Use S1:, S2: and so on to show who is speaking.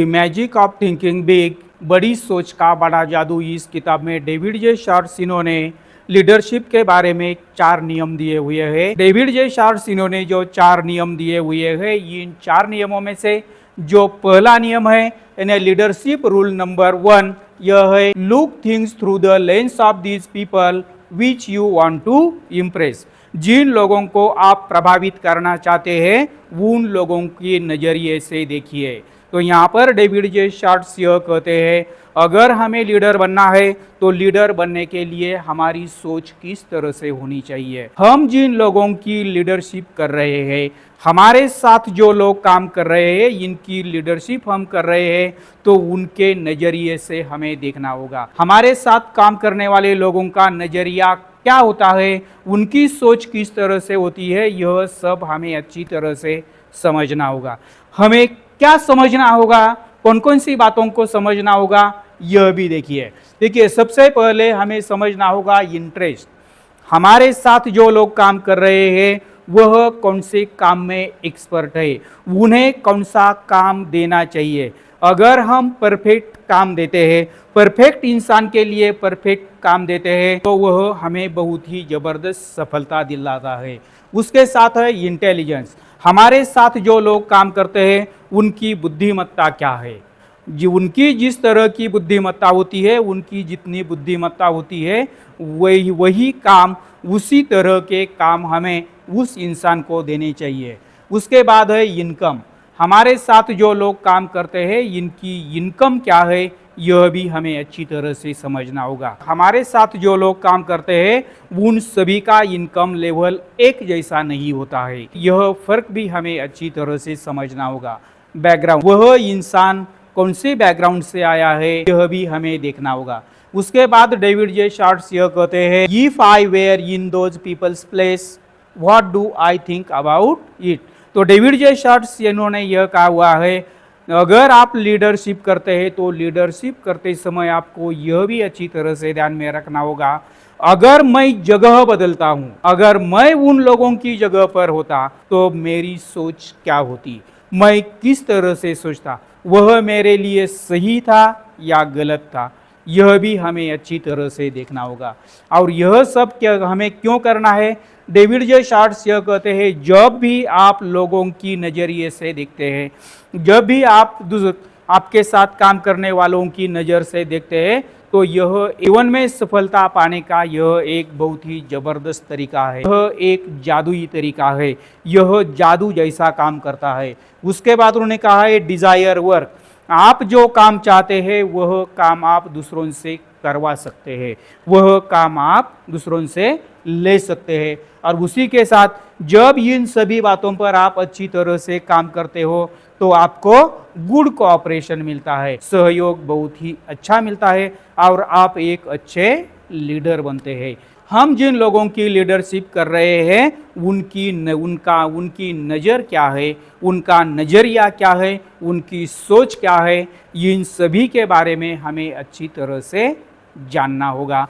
S1: The magic of thinking big, बड़ी सोच का बड़ा जादू, इस किताब में डेविड जे शार्ट्स इन्होंने लीडरशिप के बारे में 4 नियम दिए हुए हैं। डेविड जे शार्ट्स इन्होंने जो 4 नियम दिए हुए हैं, इन 4 नियमों में से जो पहला नियम है यानी लीडरशिप रूल नंबर 1, यह है look things through the lens of these people which you want to impress. जिन लोगों को आप प्रभावित करना चाहते हैं उन लोगों के नजरिए से देखिए। तो यहाँ पर डेविड जे शार्ट्स यह कहते हैं, अगर हमें लीडर बनना है तो लीडर बनने के लिए हमारी सोच किस तरह से होनी चाहिए। हम जिन लोगों की लीडरशिप कर रहे हैं, हमारे साथ जो लोग काम कर रहे हैं, इनकी लीडरशिप हम कर रहे हैं, तो उनके नजरिए से हमें देखना होगा। हमारे साथ काम करने वाले लोगों का नजरिया क्या होता है, उनकी सोच किस तरह से होती है, यह सब हमें अच्छी तरह से समझना होगा। हमें क्या समझना होगा, कौन कौन सी बातों को समझना होगा, यह भी देखिए सबसे पहले हमें समझना होगा इंटरेस्ट। हमारे साथ जो लोग काम कर रहे हैं वह कौन से काम में एक्सपर्ट है, उन्हें कौन सा काम देना चाहिए। अगर हम परफेक्ट काम देते हैं, परफेक्ट इंसान के लिए परफेक्ट काम देते हैं, तो वह हमें बहुत ही ज़बरदस्त सफलता दिलाता है। उसके साथ है इंटेलिजेंस। हमारे साथ जो लोग काम करते हैं उनकी बुद्धिमत्ता क्या है, उनकी जिस तरह की बुद्धिमत्ता होती है, उनकी जितनी बुद्धिमत्ता होती है वही काम, उसी तरह के काम हमें उस इंसान को देने चाहिए। उसके बाद है इनकम। हमारे साथ जो लोग काम करते हैं इनकी इनकम क्या है, यह भी हमें अच्छी तरह से समझना होगा। हमारे साथ जो लोग काम करते हैं उन सभी का इनकम लेवल एक जैसा नहीं होता है, यह फर्क भी हमें अच्छी तरह से समझना होगा। बैकग्राउंड, वह इंसान कौन से बैकग्राउंड से आया है, यह भी हमें देखना होगा। उसके बाद डेविड जे शार्ट्स यह कहते हैं, if I were in those peoples place what do I think about it. तो डेविड जे शार्ट्स इन्होंने यह कहा हुआ है, अगर आप लीडरशिप करते हैं तो लीडरशिप करते समय आपको यह भी अच्छी तरह से ध्यान में रखना होगा, अगर मैं जगह बदलता हूं, अगर मैं उन लोगों की जगह पर होता तो मेरी सोच क्या होती, मैं किस तरह से सोचता, वह मेरे लिए सही था या गलत था, यह भी हमें अच्छी तरह से देखना होगा। और यह सब क्या हमें क्यों करना है, डेविड जे शार्ट्स यह कहते हैं, जब भी आप लोगों की नज़रिए से देखते हैं, जब भी आप आपके साथ काम करने वालों की नज़र से देखते हैं, तो यह जीवन में सफलता पाने का यह एक बहुत ही ज़बरदस्त तरीका है, यह एक जादुई तरीका है, यह जादू जैसा काम करता है। उसके बाद उन्होंने कहा है डिज़ायर वर्क। आप जो काम चाहते हैं वह काम आप दूसरों से करवा सकते हैं, वह काम आप दूसरों से ले सकते हैं। और उसी के साथ जब इन सभी बातों पर आप अच्छी तरह से काम करते हो तो आपको गुड कोऑपरेशन मिलता है, सहयोग बहुत ही अच्छा मिलता है और आप एक अच्छे लीडर बनते हैं। हम जिन लोगों की लीडरशिप कर रहे हैं उनकी नज़र क्या है, उनका नज़रिया क्या है, उनकी सोच क्या है, इन सभी के बारे में हमें अच्छी तरह से जानना होगा।